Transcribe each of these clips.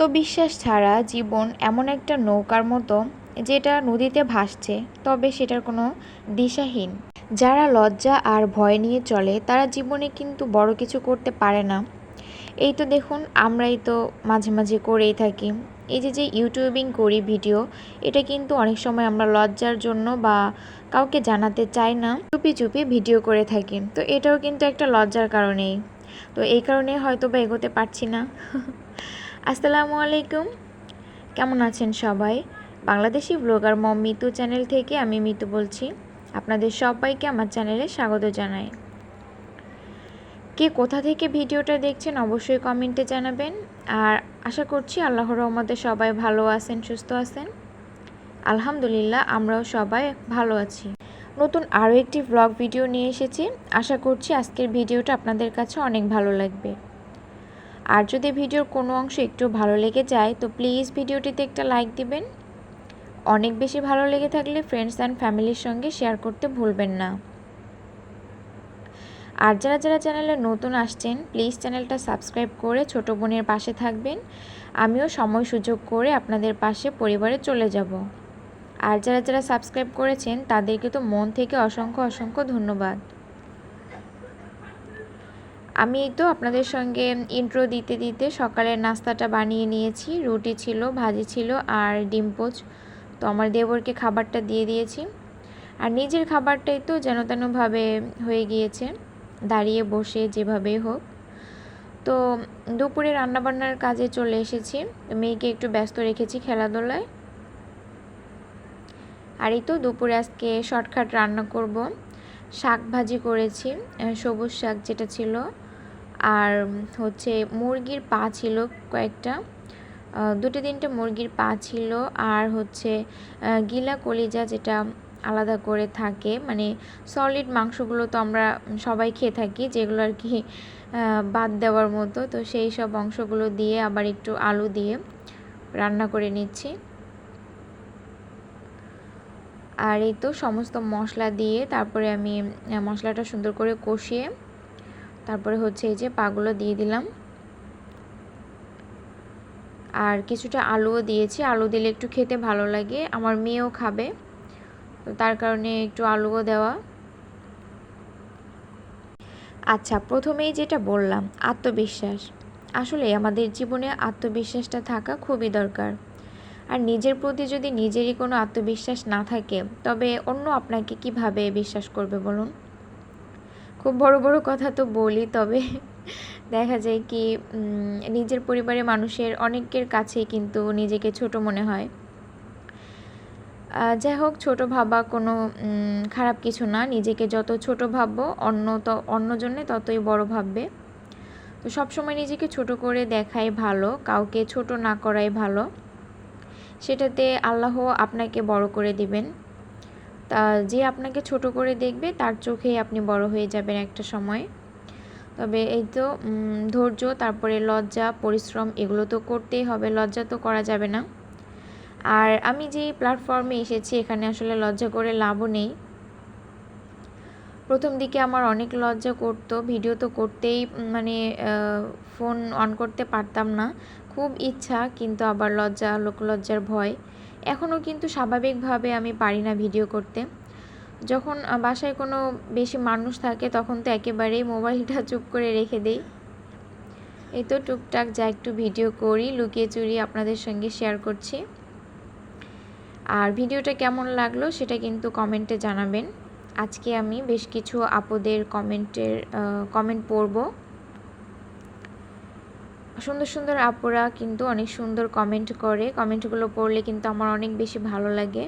আত্মবিশ্বাস ছাড়া জীবন এমন একটা নৌকার মতো যেটা নদীতে ভাসছে, তবে সেটার কোনো দিশাহীন। যারা লজ্জা আর ভয় নিয়ে চলে তারা জীবনে কিন্তু বড় কিছু করতে পারে না। এই তো দেখুন, আমরাই তো মাঝে মাঝে করেই থাকি। এই যে ইউটিউবিং করি ভিডিও, এটা কিন্তু অনেক সময় আমরা লজ্জার জন্য বা কাউকে জানাতে চাই না, চুপি চুপি ভিডিও করে থাকি। তো এটাও কিন্তু একটা লজ্জার কারণেই। তো এই কারণে হয়তো বা এগোতে পারছি না। আসসালামু আলাইকুম, কেমন আছেন সবাই? বাংলাদেশি ব্লগার মম মিতু চ্যানেল থেকে আমি মিতু বলছি। আপনাদের সবাইকে আমার চ্যানেলে স্বাগত জানাই। কে কোথা থেকে ভিডিওটা দেখছেন অবশ্যই কমেন্টে জানাবেন। আর আশা করছি আল্লাহর রহমতে সবাই ভালো আছেন, সুস্থ আছেন। আলহামদুলিল্লাহ, আমরাও সবাই ভালো আছি। নতুন আরও একটি ব্লগ ভিডিও নিয়ে এসেছি। আশা করছি আজকের ভিডিওটা আপনাদের কাছে অনেক ভালো লাগবে। আর যদি ভিডিওর কোনো অংশ একটু ভালো লেগে যায় তো প্লিজ ভিডিওটিতে একটা লাইক দিবেন। অনেক বেশি ভালো লেগে থাকলে ফ্রেন্ডস অ্যান্ড ফ্যামিলির সঙ্গে শেয়ার করতে ভুলবেন না। আর যারা যারা চ্যানেলে নতুন আসছেন প্লিজ চ্যানেলটা সাবস্ক্রাইব করে ছোট বোনের পাশে থাকবেন। আমিও সময় সুযোগ করে আপনাদের পাশে পরিবারে চলে যাব। আর যারা যারা সাবস্ক্রাইব করেছেন তাদেরকে তো মন থেকে অসংখ্য অসংখ্য ধন্যবাদ। আমি তো আপনাদের সঙ্গে ইন্ট্রো দিতে দিতে সকালের নাস্তাটা বানিয়ে নিয়েছি। রুটি ছিল, ভাজি ছিল আর ডিম পোচ। তো আমার দেবরকে খাবারটা দিয়ে দিয়েছি। আর নিজের খাবারটাই তো যেন তেনভাবে হয়ে গিয়েছে, দাঁড়িয়ে বসে যেভাবেই হোক। তো দুপুরে রান্নাবান্নার কাজে চলে এসেছি। মেয়েকে একটু ব্যস্ত রেখেছি খেলাধুলায়। আর এই তো দুপুরে আজকে শর্টকাট রান্না করব। শাক ভাজি করেছি, সবুজ শাক যেটা ছিল, আর হচ্ছে মুরগির পা ছিল কয়েকটা, দুটো তিনটে মুরগির পা ছিল, আর হচ্ছে গিলা কলিজা যেটা আলাদা করে থাকে, মানে সলিড মাংসগুলো তো আমরা সবাই খেয়ে থাকি, যেগুলো আর কি বাদ দেওয়ার মতো। তো সেই সব অংশগুলো দিয়ে আবার একটু আলু দিয়ে রান্না করে নিচ্ছি। আর এই তো সমস্ত মশলা দিয়ে তারপরে আমি মশলাটা সুন্দর করে কষিয়ে তারপরে হচ্ছে এই যে পাগুলো দিয়ে দিলাম। আর কিছুটা আলুও দিয়েছি, আলু দিলে একটু খেতে ভালো লাগে, আমার মেয়েও খাবে, তো তার কারণে একটু আলুও দেওয়া। আচ্ছা, প্রথমেই যেটা বললাম আত্মবিশ্বাস, আসলে আমাদের জীবনে আত্মবিশ্বাসটা থাকা খুবই দরকার। আর নিজের প্রতি যদি নিজেরই কোনো আত্মবিশ্বাস না থাকে তবে অন্য আপনাকে কিভাবে বিশ্বাস করবে বলুন? খুব বড় বড় কথা তো বলি, তবে দেখা যায় কি নিজের পরিবারের মানুষের অনেকের কাছেই কিন্তু নিজেকে ছোট মনে হয়। যাই হোক, ছোট ভাবা কোনো খারাপ কিছু না। নিজেকে যত ছোট ভাববো অন্যজনে ততই বড় ভাববে। তো সবসময় নিজেকে ছোট করে দেখাই ভালো, কাউকে ছোট না করাই ভালো। সেটাতে আল্লাহ আপনাকে বড় করে দিবেন। তা যে আপনাকে ছোট করে দেখবে তার চোখেই আপনি বড় হয়ে যাবেন একটা সময়। তবে এই তো ধৈর্য, তারপরে লজ্জা, পরিশ্রম এগুলো তো করতেই হবে, লজ্জা তো করা যাবে না। আর আমি যে প্ল্যাটফর্মে এসেছি এখানে আসলে লজ্জা করে লাভও নেই। প্রথম দিকে আমার অনেক লজ্জা করতো, ভিডিও তো করতেই মানে ফোন অন করতে পারতাম না, খুব ইচ্ছা, কিন্তু আবার লজ্জা, লোকলজ্জার ভয়। এখনও কিন্তু স্বাভাবিকভাবে আমি পারি না ভিডিও করতে। যখন বাসায় কোনো বেশি মানুষ থাকে তখন তো একেবারেই মোবাইলটা চুপ করে রেখে দেই। এই তো টুকটাক যা একটু ভিডিও করি লুকিয়ে চুরিয়ে আপনাদের সঙ্গে শেয়ার করছি। আর ভিডিওটা কেমন লাগলো সেটা কিন্তু কমেন্টে জানাবেন। আজকে আমি বেশ কিছু আপুদের কমেন্ট পড়ব। সুন্দর সুন্দর আপুরা কিন্তু অনেক সুন্দর কমেন্ট করে, কমেন্টগুলো পড়লে কিন্তু আমার অনেক বেশি ভালো লাগে।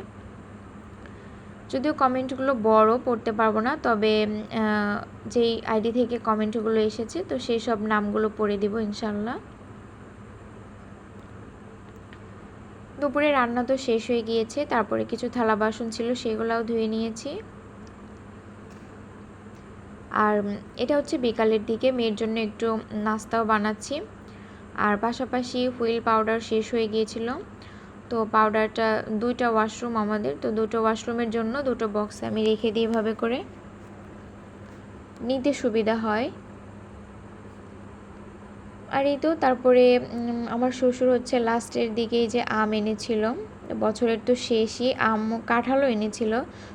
যদিও কমেন্টগুলো বড় পড়তে পারবো না, তবে যেই আইডি থেকে কমেন্টগুলো এসেছে তো সেই সব নামগুলো পড়ে দিব ইনশাল্লাহ। দুপুরে রান্না তো শেষ হয়ে গিয়েছে, তারপরে কিছু থালা বাসন ছিল সেগুলোও ধুয়ে নিয়েছি। আর এটা হচ্ছে বিকালের দিকে মেয়ের জন্য একটু নাস্তাও বানাচ্ছি। আর পাশাপাশি হুইল পাউডার শেষ হয়ে গিয়েছিল, তো পাউডারটা, দুইটা ওয়াশরুম আমাদের, তো দুটো ওয়াশরুমের জন্য দুটো বক্সে আমি রেখে দিই, এভাবে করে নিতে সুবিধা হয়। আর এই তো তারপরে আমার শ্বশুর হচ্ছে লাস্টের দিকে এই যে আম এনেছিল, বছরের তো শেষই আম, কাঁঠালও এনেছিল,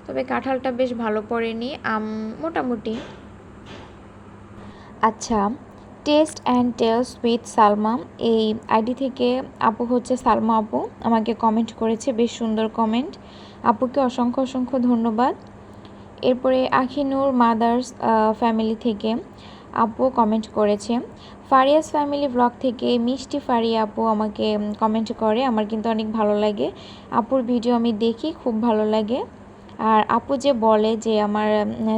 তবে কাঁঠালটা বেশ ভালো পড়েনি, আম মোটামুটি। আচ্ছা, taste and tales with Salma, এই আইডি থেকে আপু হচ্ছে সালমা আপু আমাকে কমেন্ট করেছে, বেশ সুন্দর কমেন্ট, আপুকে অসংখ্য অসংখ্য ধন্যবাদ। এরপরে আখিনুর মাদার্স ফ্যামিলি থেকে আপু কমেন্ট করেছে। ফারিয়াস ফ্যামিলি ব্লগ থেকে মিষ্টি ফারিয়া আপু আমাকে কমেন্ট করে, আমার কিন্তু অনেক ভালো লাগে, আপুর ভিডিও আমি দেখি, খুব ভালো লাগে। আর আপু যে বলে যে আমার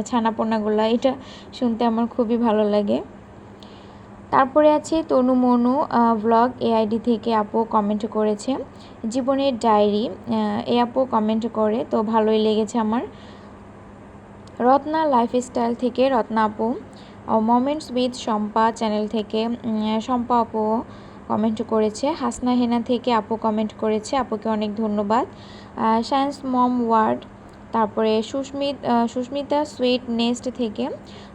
ছানাপোনাগুলো, এটা শুনতে আমার খুবই ভালো লাগে। তারপরে আছে তনু মনু ব্লগ, এআইডি থেকে আপু কমেন্ট করেছে জীবনের ডায়েরি, এ আপু কমেন্ট করে, তো ভালোই লেগেছে আমার। রত্না লাইফস্টাইল থেকে রত্না আপু, মোমেন্টস উইথ শম্পা চ্যানেল থেকে শম্পা আপু কমেন্ট করেছে। হাসনা হেনা থেকে আপু কমেন্ট করেছে, আপুকে অনেক ধন্যবাদ। সায়েন্স মম ওয়ার্ড, তারপরে সুস্মিতা সুইট নেস্ট থেকে,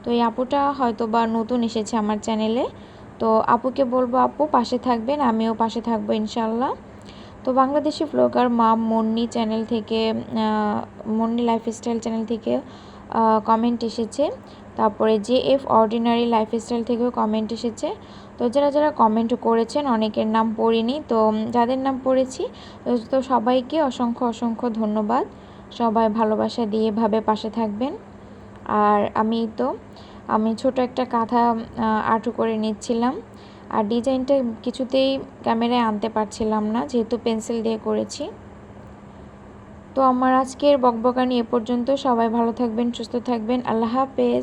তো এই আপুটা হয়তো বা নতুন এসেছে আমার চ্যানেলে, তো আপুকে বলবো আপু পাশে থাকবেন, আমিও পাশে থাকবো ইনশাল্লাহ। তো বাংলাদেশি ব্লগার মাম মন্নি চ্যানেল থেকে, মন্নি লাইফস্টাইল চ্যানেল থেকে কমেন্ট এসেছে। তারপরে JF অর্ডিনারি লাইফস্টাইল থেকেও কমেন্ট এসেছে। তো যারা যারা কমেন্ট করেছেন অনেকের নাম পড়িনি, তো যাদের নাম পড়েছি তো সবাইকে অসংখ্য অসংখ্য ধন্যবাদ। সবাই ভালোবাসা দিয়ে এভাবে পাশে থাকবেন। আর আমি ছোট একটা কাঁথা আর্ট করে নিচ্ছিলাম, আর ডিজাইনটা কিছুতেই ক্যামেরায় আনতে পারছিলাম না, যেহেতু পেন্সিল দিয়ে করেছি। তো আমার আজকের বকবকানি এ পর্যন্ত, সবাই ভালো থাকবেন, সুস্থ থাকবেন, আল্লাহ হাফেজ।